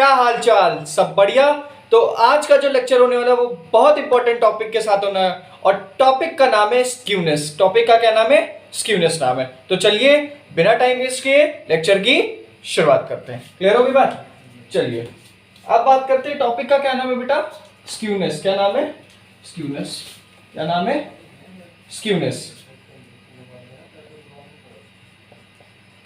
क्या हाल चाल, सब बढ़िया। तो आज का जो लेक्चर होने वाला है वो बहुत इंपॉर्टेंट टॉपिक के साथ होना है और टॉपिक का नाम है स्क्यूनेस। टॉपिक का क्या नाम है? स्क्यूनेस नाम है। तो चलिए बिना टाइम वेस्ट किए लेक्चर की शुरुआत करते हैं। क्लियर होगी बात? चलिए अब बात करते हैं टॉपिक का क्या नाम है बेटा? स्क्यूनेस। क्या नाम है? स्क्यूनेस। क्या नाम है? स्क्यूनेस।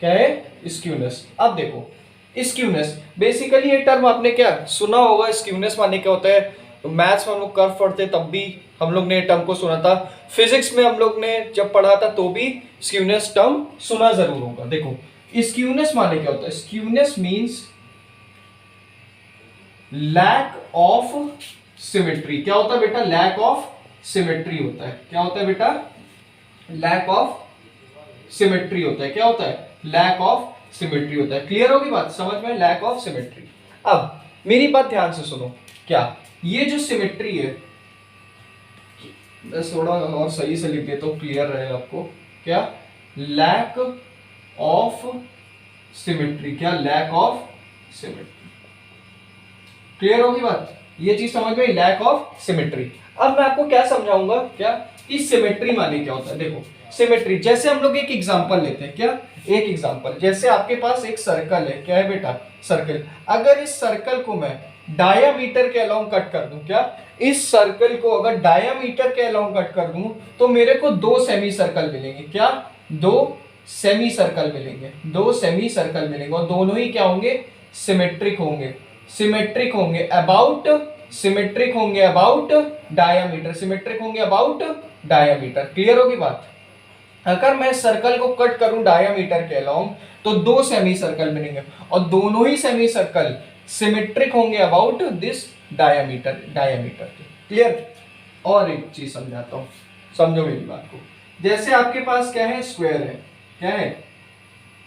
क्या है? स्क्यूनेस। अब देखो स्क्यूनेस बेसिकली ये टर्म आपने क्या सुना होगा? स्क्यूनेस माने क्या होता है? तो मैथ्स में हम लोग कर्व पढ़ते तब भी हम लोग ने टर्म को सुना था। फिजिक्स में हम लोग ने जब पढ़ा था तो भी स्क्यूनेस टर्म सुना जरूर होगा। देखो स्क्यूनेस माने क्या होता है? Skewness means lack of symmetry. क्या होता है बेटा? लैक ऑफ सिमेट्री होता है। क्या होता है बेटा? लैक ऑफ सिमेट्री होता है। क्या होता है? लैक ऑफ सिमेट्री होता है। क्लियर होगी बात? समझ में? Lack of symmetry. अब मेरी बात ध्यान से सुनो। क्या ये जो सिमेट्री है, मैं थोड़ा और सही से लिख देता हूं क्लियर रहे आपको। क्या? Lack of symmetry. क्या? Lack of symmetry. क्लियर होगी बात? ये चीज समझ में? Lack of symmetry. अब मैं आपको क्या समझाऊंगा। क्या इस सिमेट्री माने क्या होता है? देखो सिमेट्री, जैसे हम लोग एक एग्जांपल लेते हैं। क्या? एक एग्जांपल, जैसे आपके पास एक सर्कल है। क्या है बेटा? सर्कल। अगर इस सर्कल को मैं डायामीटर के अलोंग कट कर दूं, क्या इस सर्कल को अगर डायामीटर के अलोंग कट कर दूं तो मेरे को दो सेमी सर्कल मिलेंगे। क्या? दो सेमी सर्कल मिलेंगे। दो सेमी सर्कल मिलेंगे और दोनों ही क्या होंगे? सिमेट्रिक होंगे। सिमेट्रिक होंगे अबाउट, सिमेट्रिक होंगे अबाउट डायामीटर, सिमेट्रिक होंगे अबाउट डायामीटर। क्लियर होगी बात? अगर मैं सर्कल को कट करूं डायामीटर के अलोंग तो दो सेमी सर्कल बनेंगे और दोनों ही सेमी सर्कल सिमेट्रिक होंगे अबाउट दिस डायामीटर, डायामीटर के। क्लियर? और एक चीज समझाता हूं, समझो मेरी बात को। जैसे आपके पास क्या है? स्क्वायर है। क्या है?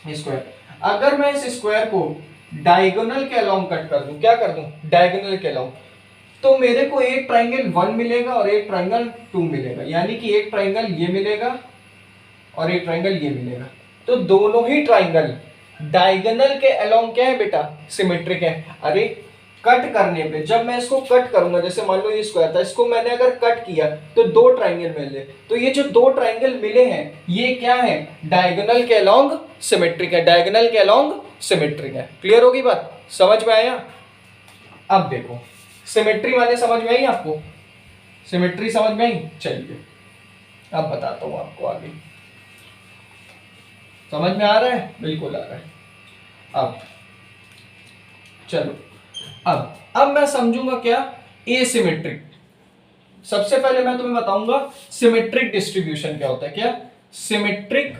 स्क्वायर। अगर मैं इस स्क्वायर को डायगोनल के अलोंग कट कर दूं, क्या कर दूं? डायगोनल के अलोंग, तो मेरे को एक ट्राइंगल 1 मिलेगा और एक ट्राइंगल 2 मिलेगा। यानी कि एक ट्राइंगल ये मिलेगा और एक ट्राइंगल ये मिलेगा। तो दोनों ही ट्राइंगल डायगोनल के अलोंग क्या है बेटा? सिमेट्रिक है। अरे कट करने पे जब मैं इसको कट करूंगा, जैसे मान लो ये स्क्वायर था, इसको मैंने अगर कट किया तो दो ट्राइंगल मिले। तो ये जो दो ट्राइंगल मिले हैं ये क्या है? डायगोनल के अलोंग सिमेट्रिक है। डायगोनल के अलोंग सिमेट्रिक है। क्लियर होगी बात? समझ में आया? अब देखो सिमेट्री माने समझ में आई आपको? सिमेट्री समझ में आई? चलिए अब बताता हूं आपको आगे। समझ में आ रहा है? बिल्कुल आ रहा है। अब चलो अब मैं समझूंगा क्या एसिमेट्रिक। सबसे पहले मैं तुम्हें बताऊंगा सिमेट्रिक डिस्ट्रीब्यूशन क्या होता है। क्या? सिमेट्रिक।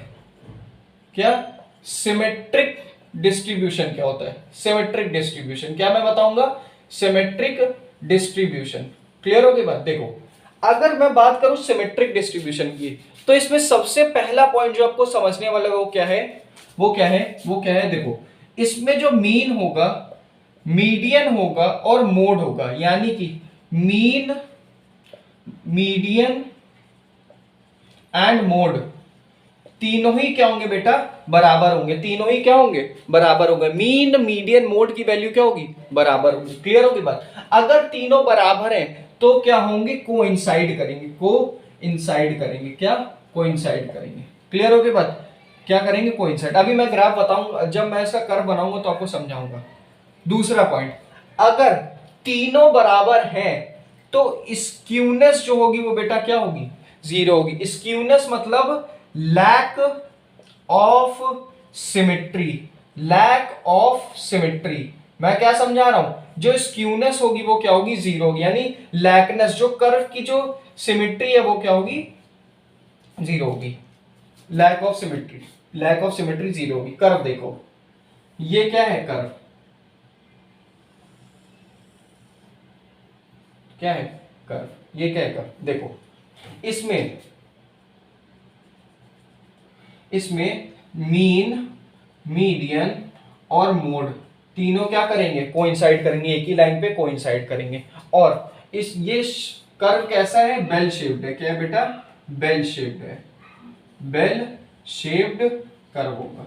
क्या? सिमेट्रिक डिस्ट्रीब्यूशन क्या होता है? सिमेट्रिक डिस्ट्रीब्यूशन क्या मैं बताऊंगा? Symmetric distribution. क्लियर होगी बात? देखो अगर मैं बात करूं सिमेट्रिक डिस्ट्रीब्यूशन की तो इसमें सबसे पहला पॉइंट जो आपको समझने वाला है वो क्या है? वो क्या है? वो क्या है? देखो इसमें जो मीन होगा, मीडियन होगा और मोड होगा। यानी कि मीन, मीडियन एंड मोड तीनों ही क्या होंगे बेटा? बराबर होंगे। तीनों ही क्या होंगे? बराबर होंगे। मीन, मीडियन, मोड की वैल्यू क्या होगी? बराबर होगी। क्लियर होगी बात? अगर तीनों बराबर हैं तो क्या होंगे? कोइंसाइड करेंगे। कोइंसाइड करेंगे। क्या? कोइंसाइड करेंगे। क्लियर होगी बात? क्या करेंगे? कोइंसाइड। अभी मैं ग्राफ बताऊंगा, जब मैं इसका कर्व बनाऊंगा तो आपको समझाऊंगा। दूसरा पॉइंट, अगर तीनों बराबर हैं तो स्क्यूनेस जो होगी वो बेटा क्या होगी? जीरो होगी। स्क्यूनेस मतलब lack of symmetry. Lack of symmetry. मैं क्या समझा रहा हूं? जो स्क्यूनेस होगी वो क्या होगी? जीरो होगी। यानी लैकनेस, जो कर्व की जो सिमेट्री है वो क्या होगी? जीरो होगी। Lack of symmetry, lack of symmetry zero होगी। कर्व देखो, ये क्या है? कर्व। क्या है? कर्व। ये क्या है? कर्व। देखो इसमें मीन, मीडियन और मोड तीनों क्या करेंगे? कोइंसाइड करेंगे। एक ही लाइन पे कोइंसाइड करेंगे। और इस ये कर्व कैसा है? बेल शेप्ड है। क्या है बेटा? बेल शेप्ड है। बेल शेप्ड कर्व होगा।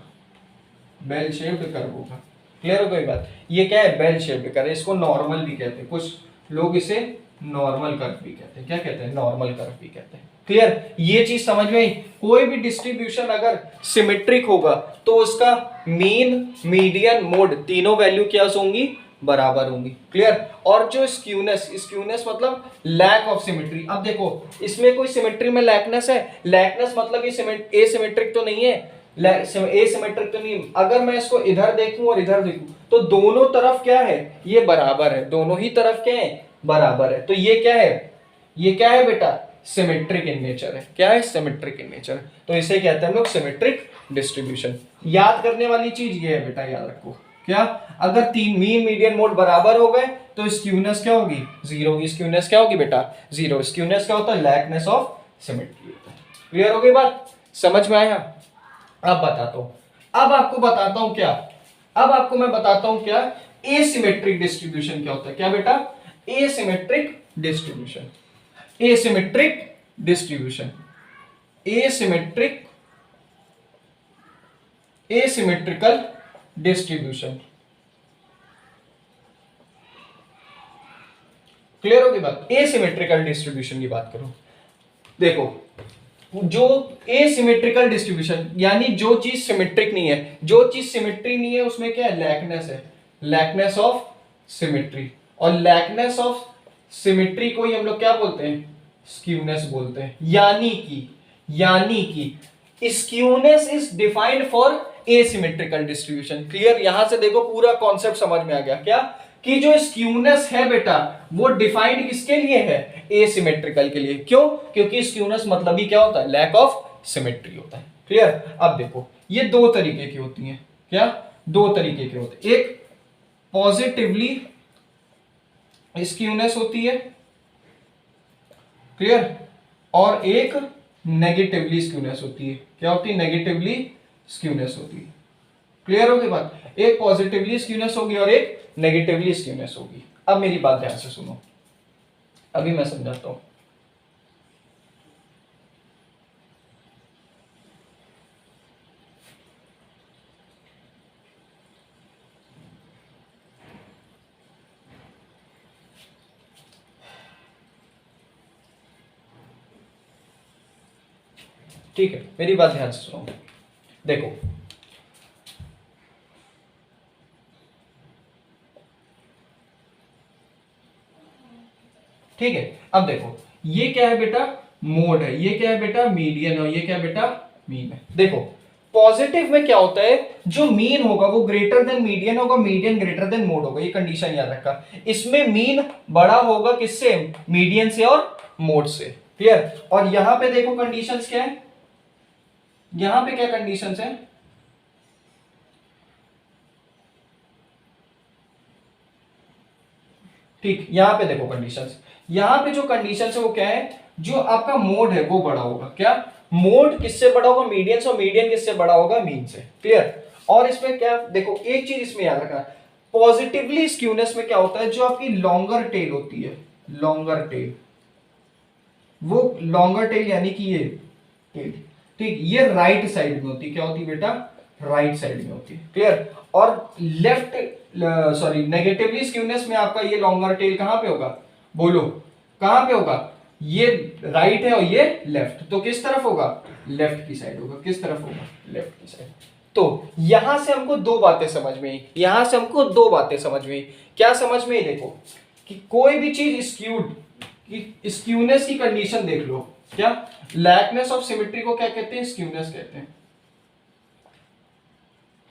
बेल शेप्ड कर्व होगा। क्लियर हो गई बात। ये क्या है, बेल शेप्ड कर्व, इसको नॉर्मल भी कहते हैं, कुछ लोग इसे नॉर्मल कर्व भी कहते हैं। क्या कहते हैं, नॉर्मल कर्व भी कहते हैं। क्लियर, ये चीज समझ में आई। कोई भी डिस्ट्रीब्यूशन अगर सिमेट्रिक होगा तो उसका मीन, मीडियन, मोड तीनों वैल्यू क्या होंगी, बराबर होंगी। क्लियर। और जो स्क्यूनेस, स्क्यूनेस मतलब लैक ऑफ सिमेट्री। अब देखो इसमें कोई सिमेट्री में लैकनेस है, लैकनेस मतलब ये एसिमेट्रिक तो नहीं है, एसिमेट्रिक तो नहीं। अगर मैं इसको इधर देखूं और इधर देखूं तो दोनों तरफ क्या है, ये बराबर है, दोनों ही तरफ क्या है, बराबर है। तो ये क्या है, ये क्या है बेटा, सिमेट्रिक इन नेचर है। क्या है, सिमेट्रिक इन नेचर। तो इसे कहते हैं हम लोग सिमेट्रिक डिस्ट्रीब्यूशन। याद करने वाली चीज ये है बेटा, याद रखो क्या, अगर तीन मीन, मीडियन, मोड बराबर हो गए तो स्क्यूनेस क्या होगी, जीरो होगी। स्क्यूनेस क्या होगी बेटा, जीरो। स्क्यूनेस क्या होता है, लैकनेस ऑफ सिमेट्री होता है। क्लियर हो गई बात, समझ में आया। अब बताता हूं, अब आपको बताता हूं क्या, अब आपको मैं बताता हूं क्या एसिमेट्रिक डिस्ट्रीब्यूशन क्या होता है। क्या बेटा, asymmetric distribution, asymmetric distribution, asymmetric, asymmetrical distribution. Clear होगी बात। एसिमेट्रिकल डिस्ट्रीब्यूशन की बात करो, देखो जो एसिमेट्रिकल डिस्ट्रीब्यूशन यानी जो चीज सिमेट्रिक नहीं है, जो चीज सिमेट्री नहीं है उसमें क्या है, लैकनेस है, लैकनेस ऑफ सिमेट्री। और लैकनेस ऑफ सिमेट्री को ही हम लोग क्या बोलते हैं, स्क्यूनेस बोलते हैं। यानी कि skewness is defined for asymmetrical distribution. Clear, यहां से देखो पूरा कॉन्सेप्ट समझ में आ गया क्या, कि जो स्क्यूनेस है बेटा वो डिफाइंड किसके लिए है, एसिमेट्रिकल के लिए। क्यों, क्योंकि स्क्यूनेस मतलब ही क्या होता है, लैक ऑफ सिमेट्री होता है। क्लियर। अब देखो ये दो तरीके की होती हैं, क्या, दो तरीके के होते हैं। एक पॉजिटिवली स्क्यूनेस होती है, क्लियर, और एक नेगेटिवली स्क्यूनेस होती है। क्या होती है, नेगेटिवली स्क्यूनेस होती है। क्लियर होगी बात। एक पॉजिटिवली स्क्यूनेस होगी और एक नेगेटिवली स्क्यूनेस होगी। अब मेरी बात ध्यान से सुनो, अभी मैं समझाता हूं। ठीक है, मेरी बात ध्यान से सुनो। देखो ठीक है, अब देखो ये क्या है बेटा, मोड है, ये क्या है बेटा, मीडियन है, ये क्या है बेटा, मीन है। देखो पॉजिटिव में क्या होता है, जो मीन होगा वो ग्रेटर देन मीडियन होगा, मीडियन ग्रेटर देन मोड होगा। ये कंडीशन याद रखा। इसमें मीन बड़ा होगा किससे, मीडियन से और मोड से। क्लियर। और यहां पे देखो कंडीशंस क्या है, यहां पे क्या कंडीशंस है, ठीक, यहां पे देखो कंडीशंस, यहां पे जो कंडीशंस है वो क्या है, जो आपका मोड है वो बड़ा होगा। क्या, मोड किससे बड़ा होगा, मीडियन से, और मीडियन किससे बड़ा होगा, मीन से। क्लियर। और इसमें क्या, देखो एक चीज इसमें याद रखना, पॉजिटिवली स्क्यूनेस में क्या होता है, जो आपकी लॉन्गर टेल होती है, लॉन्गर टेल, वो लॉन्गर टेल यानी कि ये टेल, ठीक, ये राइट साइड में होती है। क्या होती है बेटा, राइट साइड में होती है। क्लियर। और लेफ्ट, सॉरी, नेगेटिवली स्क्यूनेस में आपका ये लॉन्गर टेल कहां पे होगा, बोलो कहां पे होगा, ये राइट है और ये लेफ्ट, तो किस तरफ होगा, लेफ्ट की साइड होगा। किस तरफ होगा, लेफ्ट की साइड। तो यहां से हमको दो बातें समझ में आई, यहां से हमको दो बातें समझ में आई। क्या समझ में आई, देखो कि कोई भी चीज स्क्यूड, कि स्क्यूनेस की कंडीशन देख लो, क्या, लैकनेस ऑफ सिमेट्री को क्या कहते हैं, स्क्यूनेस कहते हैं।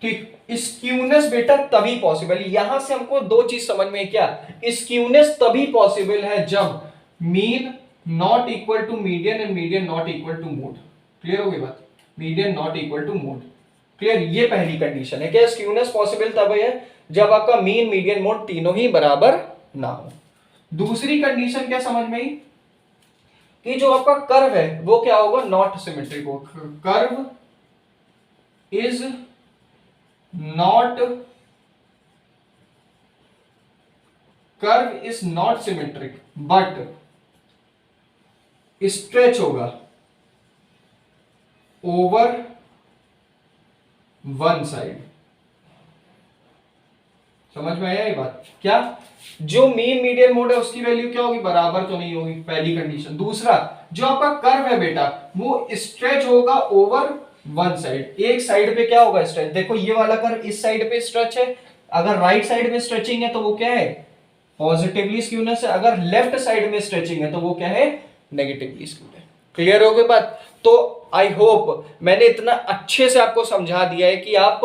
ठीक, स्क्यूनेस बेटा तभी पॉसिबल, यहां से हमको दो चीज समझ में, क्या, स्क्यूनेस तभी पॉसिबल है जब mean not equal to median and median not equal to mode. Clear हो गई बात, median not equal to mode. Clear, ये पहली कंडीशन है। क्या, स्क्यूनेस पॉसिबल तब है जब आपका मीन, मीडियन, मोड तीनों ही बराबर ना हो। दूसरी कंडीशन क्या समझ में आई, कि जो आपका कर्व है वो क्या होगा, नॉट सिमेट्रिक हो। Curve is not, curve is not symmetric but stretch होगा ओवर वन साइड। समझ में आया ये बात? क्या जो मीन मीडियन मोड है उसकी वैल्यू क्या होगी, बराबर तो नहीं होगी, पहली कंडीशन। दूसरा, जो आपका कर्व है बेटा वो स्ट्रेच होगा ओवर वन साइड, एक साइड पे क्या होगा स्ट्रेच। देखो ये वाला कर्व इस साइड पे स्ट्रेच है, अगर राइट साइड में स्ट्रेचिंग है तो वो क्या है, पॉजिटिवली स्क्यूनेस है, अगर लेफ्ट साइड में स्ट्रेचिंग है तो वो क्या है, नेगेटिवली स्क्यूड है। क्लियर हो गई बात? तो आई होप मैंने इतना अच्छे से आपको समझा दिया है कि आप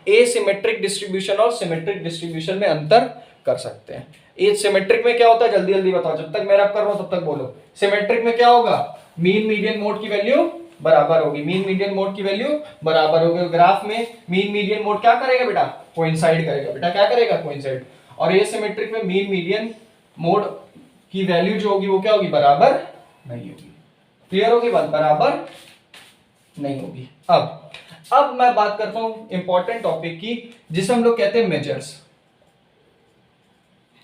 एसिमेट्रिक डिस्ट्रीब्यूशन और सिमेट्रिक डिस्ट्रीब्यूशन में अंतर कर सकते हैं। ये सिमेट्रिक में क्या होता है, जल्दी जल्दी बताओ, जब तक मैं रैप कर रहा हूं तब तक बोलो। सिमेट्रिक में क्या होगा, मीन मीडियन मोड की वैल्यू बराबर होगी, मीन मीडियन मोड की वैल्यू बराबर होगी। ग्राफ में मीन मीडियन मोड क्या करेगा बेटा, कोइंसाइड करेगा बेटा, क्या करेगा, कोइंसाइड। और एसिमेट्रिक में मीन मीडियन मोड की वैल्यू जो होगी वो क्या होगी, बराबर नहीं होगी। क्लियर होगी बात, बराबर नहीं होगी। अब मैं बात करता हूं इंपॉर्टेंट टॉपिक की, जिसे हम लोग कहते हैं मेजर्स।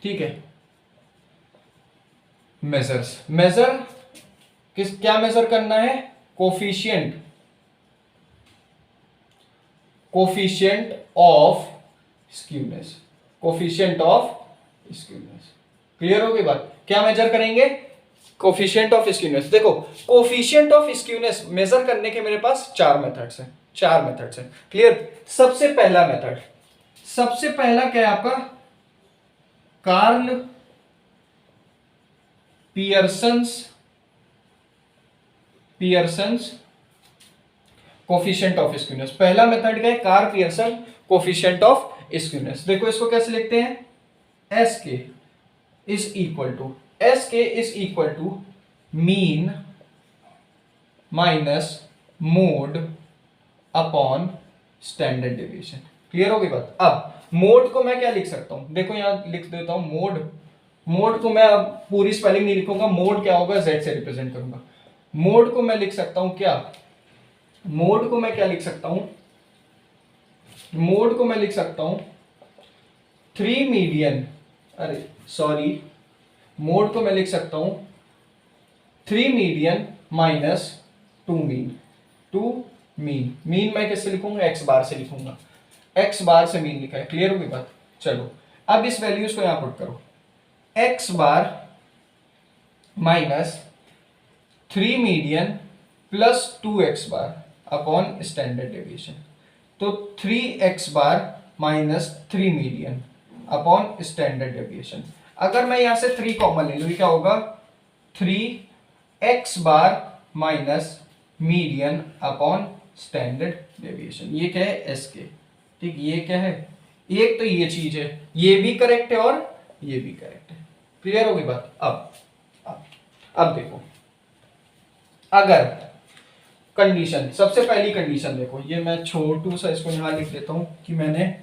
ठीक है, मेजर्स, मेजर क्या मेजर करना है, coefficient, coefficient of skewness, coefficient of skewness. Clear हो गई बात? क्या मेजर करेंगे, कोफिशिएंट ऑफ स्क्यूनेस। देखो कोफिशिएंट ऑफ स्क्यूनेस मेजर करने के मेरे पास चार मेथड्स हैं, चार मेथड्स हैं। क्लियर? सबसे पहला मेथड, सबसे पहला क्या है आपका, Karl Pearson's coefficient of skewness. पहला मेथड क्या है, Karl Pearson coefficient of skewness. देखो इसको कैसे लिखते हैं, S K is equal to mean minus mode upon standard deviation. Clear हो गई बात? अब मोड को मैं क्या लिख सकता हूं, देखो यहां लिख देता हूं मोड। मोड को मैं अब पूरी स्पेलिंग नहीं लिखूंगा, मोड क्या होगा, z से रिप्रेजेंट करूंगा। मोड को मैं लिख सकता हूं क्या, मोड को मैं क्या लिख सकता हूं, मोड को मैं लिख सकता हूं 3 मीडियन, अरे सॉरी, मोड को मैं लिख सकता हूं 3 median minus 2 mean. 2 mean, mean मैं किससे लिखूंगा, एक्स बार से लिखूंगा, एक्स बार से मीन लिखा है। क्लियर होगी बात? चलो अब इस वैल्यूज को यहां पुट करो, x bar minus 3 median plus 2x bar upon standard deviation. तो 3x bar minus 3 median upon standard deviation. अगर मैं यहां से 3 कॉमन ले लूं, क्या होगा, 3x bar minus median upon standard deviation. ये क्या है, एस के। ठीक, ये क्या है, एक तो ये चीज है, ये भी करेक्ट है और ये भी करेक्ट है। क्लियर होगी बात? अब देखो, अगर कंडीशन, सबसे पहली कंडीशन देखो, ये मैं छोटू सा इसको यहां लिख देता हूं कि मैंने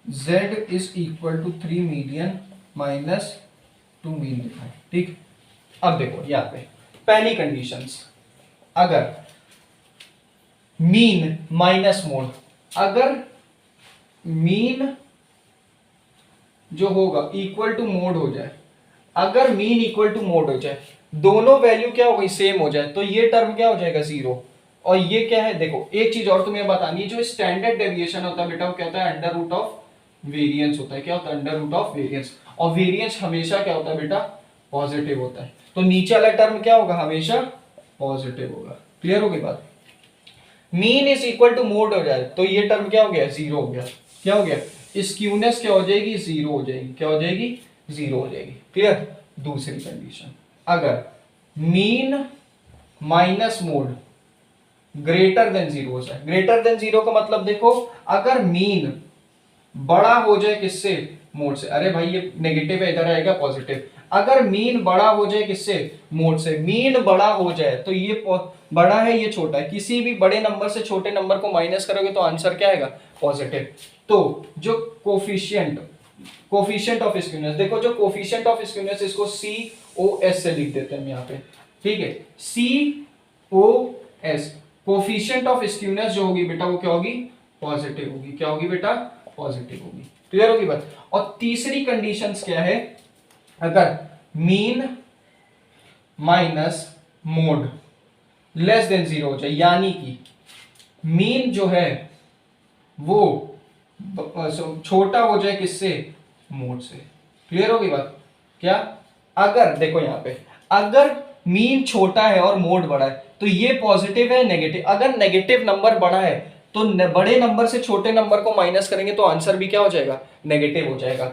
z is equal to 3 median minus 2 mean लिखा है। ठीक, अब देखो यहां पे पहली कंडीशंस, अगर मीन माइनस मोड, अगर मीन जो होगा इक्वल टू मोड हो जाए, अगर मीन इक्वल टू मोड हो जाए, दोनों वैल्यू क्या हो गई, सेम हो जाए, तो ये टर्म क्या हो जाएगा, जीरो। और ये क्या है, देखो एक चीज और तुम्हें बतानी है, जो स्टैंडर्ड डेविएशन होता है बेटा वो क्या होता है, अंडर रूट ऑफ वेरिएंस होता है। क्या होता है, अंडर रूट ऑफ वेरिएंस। और वेरिएंस हमेशा क्या होता है बेटा, पॉजिटिव होता है। तो नीचे वाला टर्म क्या होगा, हमेशा पॉजिटिव होगा। क्लियर हो गई बात? Mean is equal to mode हो जाए तो ये टर्म क्या हो गया, जीरो हो गया। क्या हो गया, स्क्यूनेस क्या हो जाएगी, जीरो हो जाएगी। क्या हो जाएगी, जीरो हो जाएगी। क्लियर? दूसरी कंडीशन, अगर mean minus mode greater than zero हो जाए। ग्रेटर देन जीरो का मतलब देखो, अगर मीन बड़ा हो जाए किससे, मोड से। अरे भाई ये नेगेटिव है, इधर आएगा पॉजिटिव। अगर मीन बड़ा हो जाए किससे, मोड से। मीन बड़ा हो जाए तो ये बड़ा है, ये छोटा है। किसी भी बड़े नंबर से छोटे नंबर को माइनस करोगे तो आंसर क्या आएगा, पॉजिटिव। तो जो कोफिशिएंट ऑफ स्क्यूनेस, देखो जो कोफिशिएंट ऑफ स्क्यूनेस, इसको COS से लिख देते हैं यहाँ पे। ठीक है, COS, कोफिशिएंट ऑफ स्क्यूनेस जो होगी बेटा वो क्या होगी, पॉजिटिव होगी। क्या होगी बेटा, पॉजिटिव होगी। क्लियर होगी बात? और तीसरी कंडीशंस क्या है, अगर mean minus mode less than zero हो जाए, यानी कि मीन जो है वो छोटा हो जाए किससे, मोड से। क्लियर होगी बात? क्या अगर देखो यहाँ पे अगर मीन छोटा है और मोड बड़ा है तो ये पॉजिटिव है नेगेटिव। अगर नेगेटिव नंबर बड़ा है तो बड़े नंबर से छोटे नंबर को माइनस करेंगे तो आंसर भी क्या हो जाएगा? नेगेटिव हो जाएगा।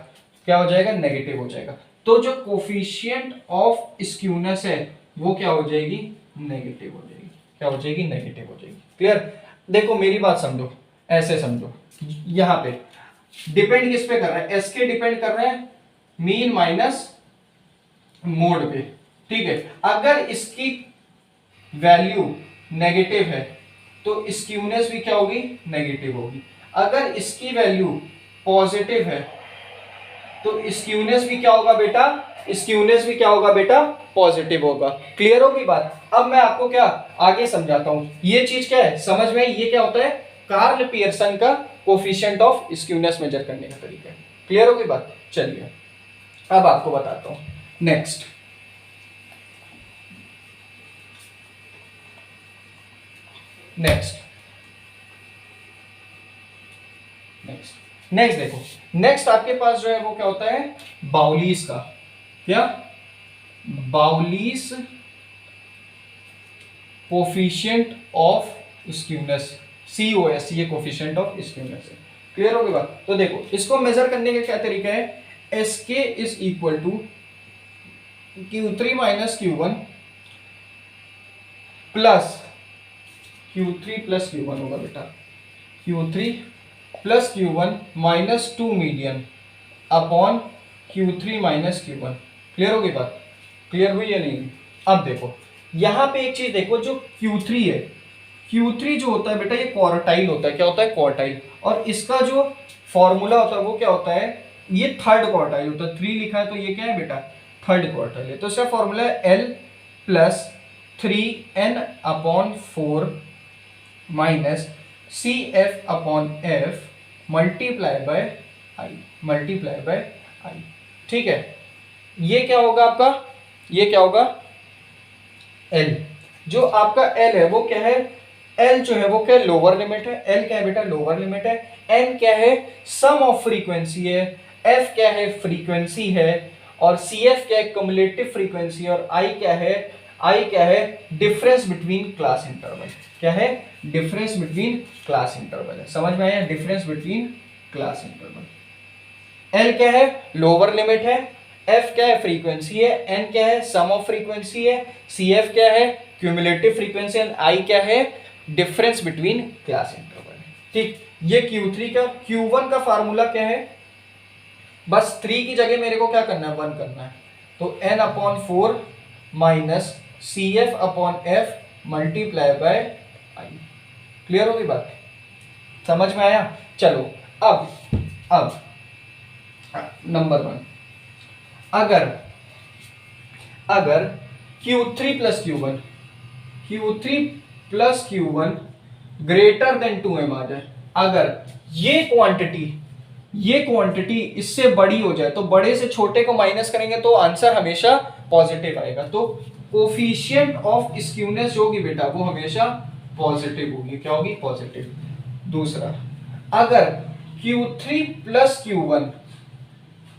क्या हो जाएगा? नेगेटिव हो जाएगा। तो जो कोफिशिएंट ऑफ स्क्यूनेस है वो क्या हो जाएगी? नेगेटिव हो जाएगी। क्या हो जाएगी? नेगेटिव हो जाएगी। क्लियर? देखो मेरी बात समझो, ऐसे समझो, यहां पे डिपेंड किस पे कर रहा है? एस के डिपेंड कर रहे हैं मीन माइनस मोड पे। ठीक है, अगर इसकी वैल्यू नेगेटिव है तो स्क्यूनेस भी क्या होगी? नेगेटिव होगी। अगर इसकी वैल्यू पॉजिटिव है तो स्क्यूनेस भी क्या होगा बेटा? स्क्यूनेस भी क्या होगा बेटा? पॉजिटिव होगा। क्लियर होगी बात? अब मैं आपको क्या आगे समझाता हूं। ये चीज क्या है समझ में? ये क्या होता है? कार्ल पियर्सन का कोफिशिएंट ऑफ स्क्यूनेस मेजर करने का तरीका है। क्लियर होगी बात? चलिए अब आपको बताता हूं। नेक्स्ट नेक्स्ट देखो, नेक्स्ट आपके पास जो है वो क्या होता है? बाउलीस का। क्या? बाउलीस कोफिशिएंट ऑफ स्क्यूनेस, COS, ये कोफिशिएंट ऑफ स्क्यूनेस है। क्लियर होगी बात? तो देखो इसको मेजर करने का क्या तरीका है? SK is equal to Q3 minus Q1 plus Q3 plus Q1 होगा बेटा। Q3 plus Q1 minus 2 median upon Q3 minus Q1। Clear होगी बात? क्लियर हुई या नहीं? अब देखो यहां पे एक चीज देखो, जो Q3 है, Q3 जो होता है बेटा ये क्वार्टाइल होता है। क्या होता है? क्वार्टाइल। और इसका जो फॉर्मूला होता है वो क्या होता है? ये थर्ड क्वार्टाइल होता है। 3 लिखा है तो ये क्या है बेटा? थर्ड क्वार्टाइल है। तो इसका फॉर्मूला है L plus 3n upon 4 minus CF अपॉन F मल्टीप्लाई बाय आई। ठीक है, ये क्या होगा आपका? ये क्या होगा? L। जो आपका L है वो क्या है? L जो है वो क्या? लोअर लिमिट है। L क्या है बेटा? लोअर लिमिट है। N क्या है? सम ऑफ फ्रीक्वेंसी है। F क्या है? फ्रीक्वेंसी है। और CF क्या है? Cumulative frequency. और I क्या है? I क्या है? Difference between class interval. क्या है? डिफरेंस बिटवीन क्लास इंटरवल है। समझ में आया? Difference between class interval. L क्या है? लोअर लिमिट है। F क्या है? फ्रीक्वेंसी है। N क्या है? सम ऑफ फ्रीक्वेंसी है। CF क्या है? Cumulative frequency. एंड I क्या है? Difference between class interval. ठीक, ये Q3 का। Q1 का फार्मूला क्या है? बस 3 की जगह मेरे को क्या करना है? 1 करना है। तो n अपॉन 4 माइनस CF अपॉन F multiply bye I। Clear होगी बात? समझ में आया? चलो अब नंबर 1, अगर Q3 plus Q1 greater than 2m आ जाए, अगर ये क्वांटिटी इससे बड़ी हो जाए तो बड़े से छोटे को माइनस करेंगे तो आंसर हमेशा पॉजिटिव आएगा। तो कोफिशिएंट ऑफ स्क्यूनेस जो होगी बेटा वो हमेशा पॉजिटिव होगी। क्या होगी? पॉजिटिव। दूसरा, अगर Q3 plus Q1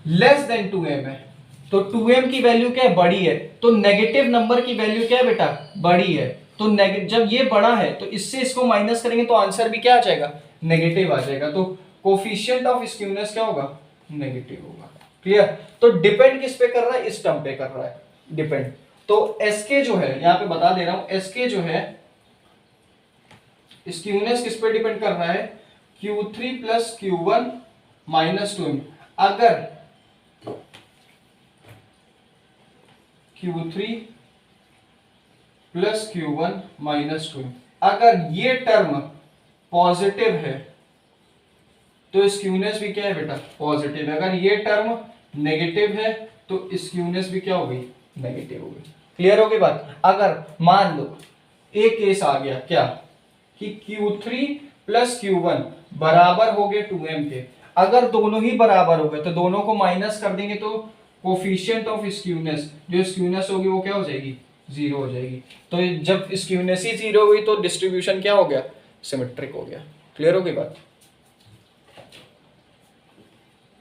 less than 2m है तो 2m की वैल्यू क्या है? बड़ी है। तो नेगेटिव नंबर की वैल्यू क्या है बेटा? बड़ी है। तो जब ये बड़ा है तो इससे इसको माइनस करेंगे तो आंसर भी क्या आ जाएगा? नेगेटिव आ जाएगा। तो कोफिशिएंट ऑफ स्क्यूनेस क्या होगा? नेगेटिव होगा। क्लियर? तो डिपेंड किस पे कर रहा है? इस टर्म पे कर रहा है डिपेंड। तो SK जो है, यहां पे बता दे रहा हूं, SK जो है स्क्यूनेस किस पे डिपेंड कर रहा है? Q3 plus Q1 minus 2m। अगर Q3 plus Q1 minus 2m, अगर ये टर्म पॉजिटिव है तो स्क्यूनेस भी क्या है बेटा? पॉजिटिव है। अगर ये टर्म नेगेटिव है तो स्क्यूनेस भी क्या हो गई? नेगेटिव हो गई। क्लियर हो गई बात? अगर मान लो एक केस आ गया क्या कि Q3 प्लस Q1 बराबर हो गए 2m के, अगर दोनों ही बराबर हो गए तो दोनों को माइनस कर देंगे तो कोफिशिएंट ऑफ स्क्यूनेस, जो स्क्यूनेस होगी वो क्या हो जाएगी? 0 हो जाएगी। तो जब स्क्यूनेस ही 0 हुई तो डिस्ट्रीब्यूशन क्या हो गया? सिमेट्रिक हो गया। क्लियर हो गई बात?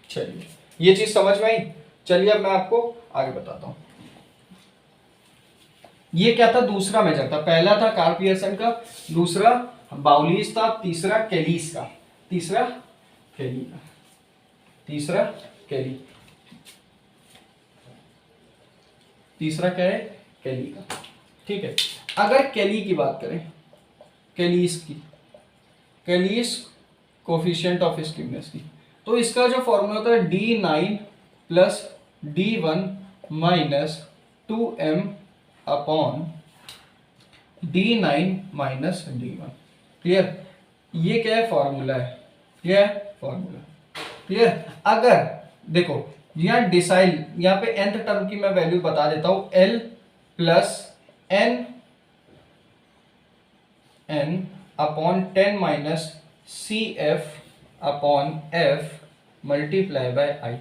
चलिए ये चीज समझ में आई? चलिए अब मैं आपको आगे बताता हूं। ये क्या था, दूसरा मेजर था। पहला था कार्ल पियर्सन का, दूसरा बाउलीज था, तीसरा केलीस का, तीसरा केली का, तीसरा केली, तीसरा क्या है, केली का। ठीक है, अगर केली की बात करें, केलीस की, केलीस कोफिशिएंट ऑफ स्क्यूनेस की, तो इसका जो फॉर्मूला होता है D9 plus D1 minus 2m upon D9 minus D1। Clear? ये क्या है, फॉर्मूला है, क्या है, फॉर्मूला। क्लियर? अगर देखो यहाँ डिसाइल, यहाँ पे nth टर्म की मैं वैल्यू बता देता हूं, L plus n n upon 10 minus CF अपॉन F multiply bye I।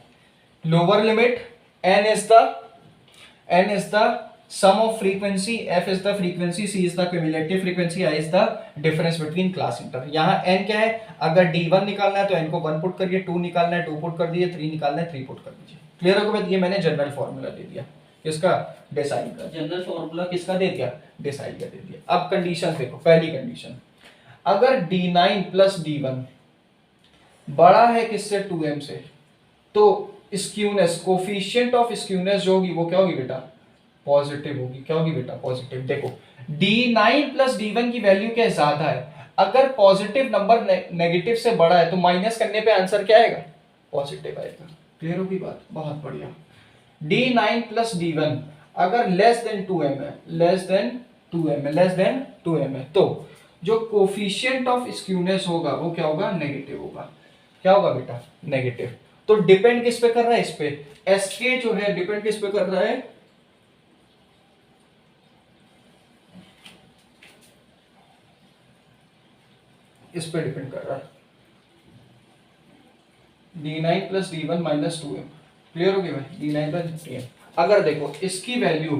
Lower limit n is the sum of frequency, F is the frequency, C is the cumulative frequency, I is the difference between class inter। यहाँ n क्या है, अगर D1 निकालना है तो n को 1 put करिए, 2 निकालना है 2 पुट कर दीजिए, 3 निकालना है 3 पुट कर दीजिए। क्लियर हो गया? ये मैंने जनरल फॉर्मूला दे दिया, किसका, डेसाइल का। जनरल फॉर्मूला किसका दे दिया, डेसाइल का दे दिया। अब कंडीशन देखो, पहली कंडीशन, अगर D9 प्लस D1 बड़ा है किससे, 2m से, तो स्क्यूनेस, कोफिशिएंट ऑफ स्क्यूनेस जो होगी वो क्या होगी बेटा, पॉजिटिव होगी। क्या होगी बेटा, पॉजिटिव। देखो D9 प्लस D1 की वैल्यू क्या ज्यादा है, अगर पॉजिटिव नंबर नेगेटिव से बड़ा है तो माइनस करने पे आंसर क्या आएगा, पॉजिटिव आएगा। क्लियर होगी बात? बहुत बढ़िया। D9 प्लस D1 अगर लेस देन 2m है, लेस देन 2m है, लेस देन 2m है, तो जो कोफिशिएंट ऑफ स्क्यूनेस होगा वो क्या होगा, नेगेटिव होगा। क्या होगा बेटा, नेगेटिव। तो डिपेंड किस पे कर रहा है, इस पे। एसके जो है डिपेंड किस पे कर रहा है, इस पे डिपेंड कर रहा है, D9 plus D1 minus 2m। Clear हो गया भाई? D9 plus D1। अगर देखो इसकी वैल्यू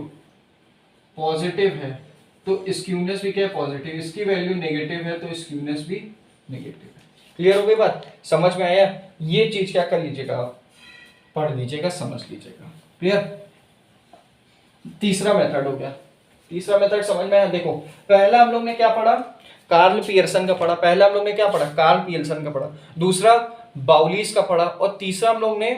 पॉजिटिव है तो स्क्यूनेस भी क्या है, पॉजिटिव। इसकी वैल्यू नेगेटिव है तो स्क्यूनेस भी नेगेटिव है। क्लियर हो गई बात? समझ में आया? ये चीज क्या कर लीजिएगा, आप पढ़ लीजिएगा, समझ लीजिएगा। क्लियर? तीसरा मेथड हो गया। तीसरा मेथड समझ में आया? देखो पहला हम लोग ने क्या पढ़ा, कार्ल पियर्सन का पढ़ा, पहला हम लोग ने क्या पढ़ा, कार्ल पियर्सन का पढ़ा, दूसरा बाउलीस का पढ़ा, और तीसरा हम लोग ने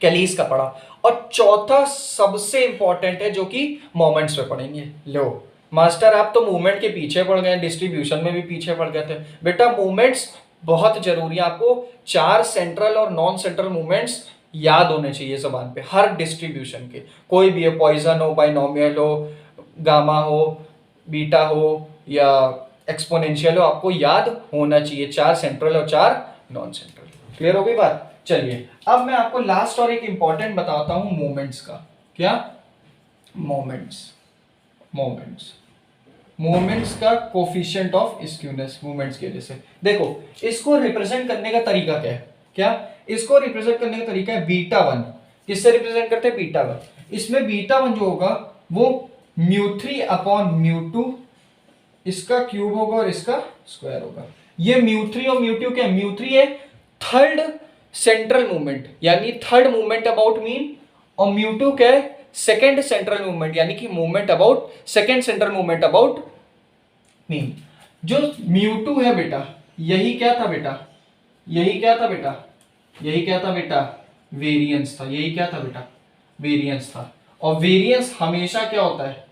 कैलीस का पढ़ा, और चौथा सबसे इंपॉर्टेंट है जो कि मोमेंट्स पे पढ़ेंगे। लो मास्टर आप तो मूवमेंट के पीछे पड़ गए, डिस्ट्रीब्यूशन में भी पीछे पड़ गए थे। बेटा मूवमेंट्स बहुत जरूरी है, आपको 4 सेंट्रल और नॉन सेंट्रल मूवमेंट्स याद होने चाहिए जबान पे, हर डिस्ट्रीब्यूशन के। कोई भी है, पॉइजन हो, बाइनोमियल हो, गामा हो, बीटा हो या एक्सपोनेंशियल हो, आपको याद होना चाहिए 4 सेंट्रल और 4 नॉन सेंट्रल। क्लियर हो गई बात? चलिए अब मैं आपको लास्ट और एक इंपॉर्टेंट बताता हूं मोमेंट्स का। क्या? मोमेंट्स, मोमेंट्स, मोमेंट्स का कोफिशिएंट ऑफ स्क्यूनेस मोमेंट्स की वजह से। देखो इसको रिप्रेजेंट करने का तरीका क्या है, क्या इसको रिप्रेजेंट करने का तरीका है बीटा वन। किससे रिप्रेजेंट करते हैं, बीटा वन। इसमें बीटा वन जो होगा वो μ3 अपॉन μ2, इसका क्यूब होगा और इसका स्क्वायर होगा। ये μ3 और μ2 क्या, μ3 है थर्ड सेंट्रल मूवमेंट यानी थर्ड मूवमेंट अबाउट मीन, और μ2 क्या है सेकेंड सेंट्रल मूवमेंट यानी कि movement about second central movement about mean. जो μ2 है बेटा, यही क्या था बेटा, यही क्या था बेटा, यही क्या था बेटा, वेरिएंस था। यही क्या था बेटा, वेरिएंस था। और वेरिएंस हमेशा क्या होता है,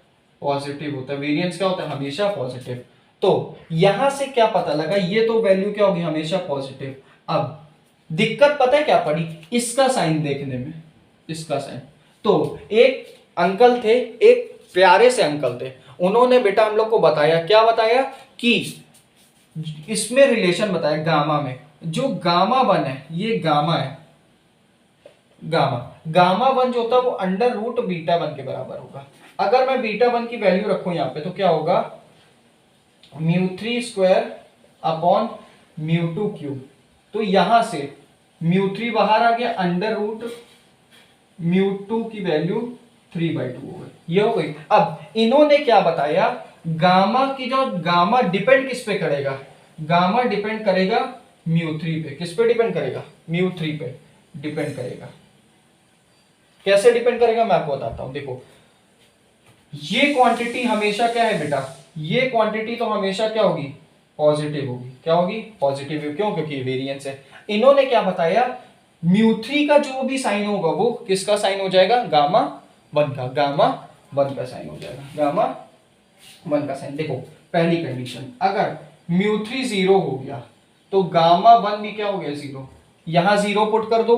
पॉजिटिव होता है। वेरिएंस क्या होता है, हमेशा पॉजिटिव। तो यहां से क्या पता लगा, ये तो वैल्यू क्या होगी, हमेशा पॉजिटिव। अब दिक्कत पता है क्या पड़ी, इसका साइन देखने में, इसका साइन। तो एक अंकल थे, एक प्यारे से अंकल थे, उन्होंने बेटा हम लोग को बताया, क्या बताया कि इसमें रिलेशन बताया गामा में। जो गामा वन है, ये गामा है, गामा वन जो होता है वो अंडर रूट बीटा वन के बराबर होगा। अगर मैं बीटा वन की वैल्यू रखूं यहां पे तो क्या होगा, μ3 स्क्वायर अपॉन μ2 क्यूब। तो यहां से μ3 बाहर आ गया, अंडर रूट μ2 की वैल्यू 3/2 हो गई। ये हो गई। अब इन्होंने क्या बताया, गामा की जो गामा डिपेंड किस पे करेगा, गामा डिपेंड करेगा μ3 पे। किस पे डिपेंड करेगा, μ3 पे। डिपेंड करेगा। कैसे डिपेंड करेगा मैं आपको बताता हूं। देखो ये क्वांटिटी हमेशा क्या है बेटा, ये क्वांटिटी तो हमेशा क्या होगी, पॉजिटिव होगी। क्या होगी, पॉजिटिव। क्यों, क्योंकि ये वेरिएंस है। इन्होंने क्या बताया, μ3 का जो भी साइन होगा वो किसका साइन हो जाएगा, गामा 1 का, गामा 1 का साइन हो जाएगा, गामा 1 का साइन। देखो पहली कंडीशन, अगर μ3 0 हो गया तो गामा 1 भी क्या हो गया, 0। यहां 0 पुट कर दो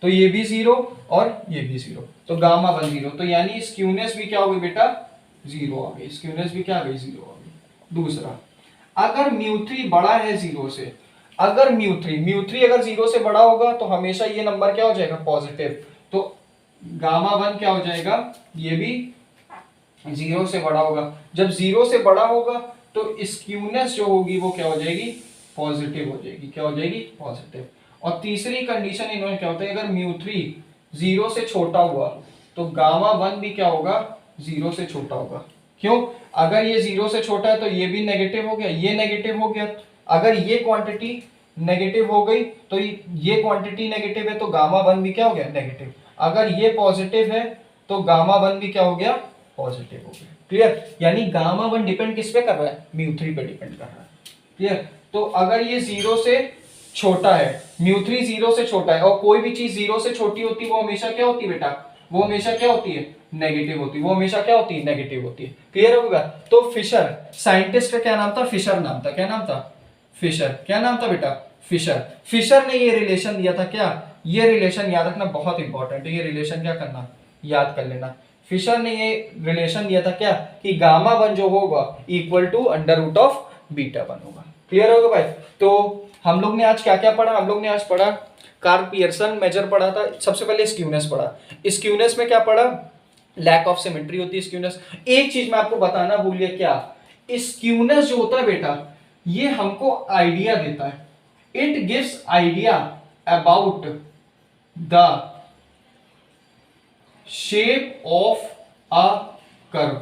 तो ये भी 0 और ये भी 0, तो गामा 1 0, तो यानी स्क्यूनेस भी क्या हो गई बेटा, 0 आ गई। स्क्यूनेस भी क्या आ गई, 0 आ गई। दूसरा, अगर μ3 बड़ा है 0 से, अगर μ3 अगर 0 से बड़ा होगा तो हमेशा ये नंबर क्या हो जाएगा, पॉजिटिव। तो गामा 1 क्या हो जाएगा, ये भी 0 से बड़ा होगा। जब 0 से बड़ा होगा तो स्क्यूनेस जो होगी वो क्या हो जाएगी, पॉजिटिव हो जाएगी। क्या हो जाएगी, पॉजिटिव। और तीसरी कंडीशन इन्होंने क्या होता है, अगर μ3 0 से छोटा हुआ तो गामा 1 भी क्या होगा, 0 से छोटा होगा। क्यों, अगर ये 0 से छोटा है तो ये भी नेगेटिव हो गया, ये नेगेटिव हो गया। अगर ये क्वांटिटी नेगेटिव हो गई तो ये क्वांटिटी नेगेटिव है तो गामा 1 भी क्या हो गया, नेगेटिव। अगर ये पॉजिटिव है तो गामा 1 भी क्या हो गया, पॉजिटिव हो गया। क्लियर, यानी गामा 1 डिपेंड किस पे कर रहा है, μ3 पे डिपेंड कर रहा है। क्लियर, तो अगर ये 0 से छोटा है, μ3 0 से छोटा है, और कोई भी चीज 0 से छोटी होती है वो हमेशा क्या होती है बेटा, वो हमेशा क्या होती है, नेगेटिव होती है। वो हमेशा क्या होती है, नेगेटिव होती है। क्लियर होगा। तो फिशर, साइंटिस्ट का क्या नाम था, फिशर नाम था। क्या नाम था, फिशर। क्या नाम था बेटा, फिशर। फिशर ने ये रिलेशन दिया था। क्या, ये रिलेशन याद रखना बहुत इंपॉर्टेंट है, ये रिलेशन क्या करना, याद कर लेना। फिशर ने ये रिलेशन दिया था क्या, कि गामा 1 जो होगा equal to under root of beta 1 होगा। क्लियर होगा भाई। तो हम लोग ने आज क्या क्या पढ़ा, हम लोग ने आज पढ़ा कार्ल पियर्सन मेजर पढ़ा था। सबसे पहले स्क्यूनेस पढ़ा। स्क्यूनेस में क्या पढ़ा, लैक ऑफ सिमेट्री होती है स्क्यूनेस। एक चीज मैं आपको बताना भूल गया, क्या, स्क्यूनेस जो होता है बेटा ये हमको आइडिया देता है। It gives idea about the shape of a curve,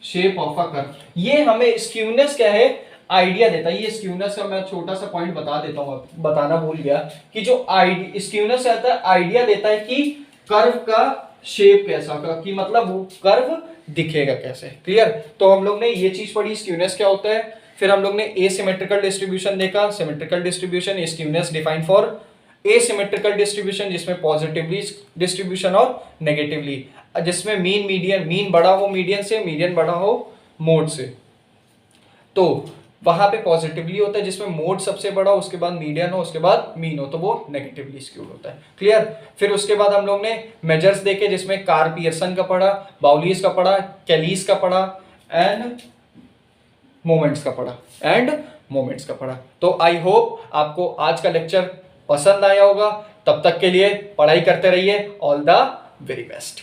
shape of a curve. ये हमें स्क्यूनेस क्या है, आइडिया देता है। ये स्क्यूनेस का मैं छोटा सा पॉइंट बता देता हूं, बताना भूल गया कि जो स्क्यूनेस आता है आइडिया देता है कि कर्व का शेप कैसा होगा, कि मतलब वो कर्व दिखेगा कैसे। क्लियर, तो हम लोग ने ये चीज पढ़ी, स्क्यूनेस क्या होता है। फिर हम लोग ने एसिमेट्रिकल डिस्ट्रीब्यूशन देखा, symmetrical distribution, skewness define for asymmetrical distribution जिसमें पॉजिटिवली डिस्ट्रीब्यूशन और नेगेटिवली, जिसमें मीन मीडियन, मीन बड़ा हो मीडियन से, मीडियन बड़ा हो मोड से, तो वहां पे पॉजिटिवली होता है। जिसमें मोड सबसे बड़ा हो, उसके बाद मीडियन हो, उसके बाद मीन हो, तो वो नेगेटिवली स्क्यूड होता है। क्लियर। फिर उसके बाद हम लोग ने मेजर्स देखे, जिसमें कार्ल पियर्सन का पढ़ा, बाउलीज का पढ़ा, कैलीस का पढ़ा एंड मोमेंट्स का पढ़ा। तो आई होप आपको आज का लेक्चर पसंद आया होगा। तब तक के लिए पढ़ाई करते रहिए। All the very best.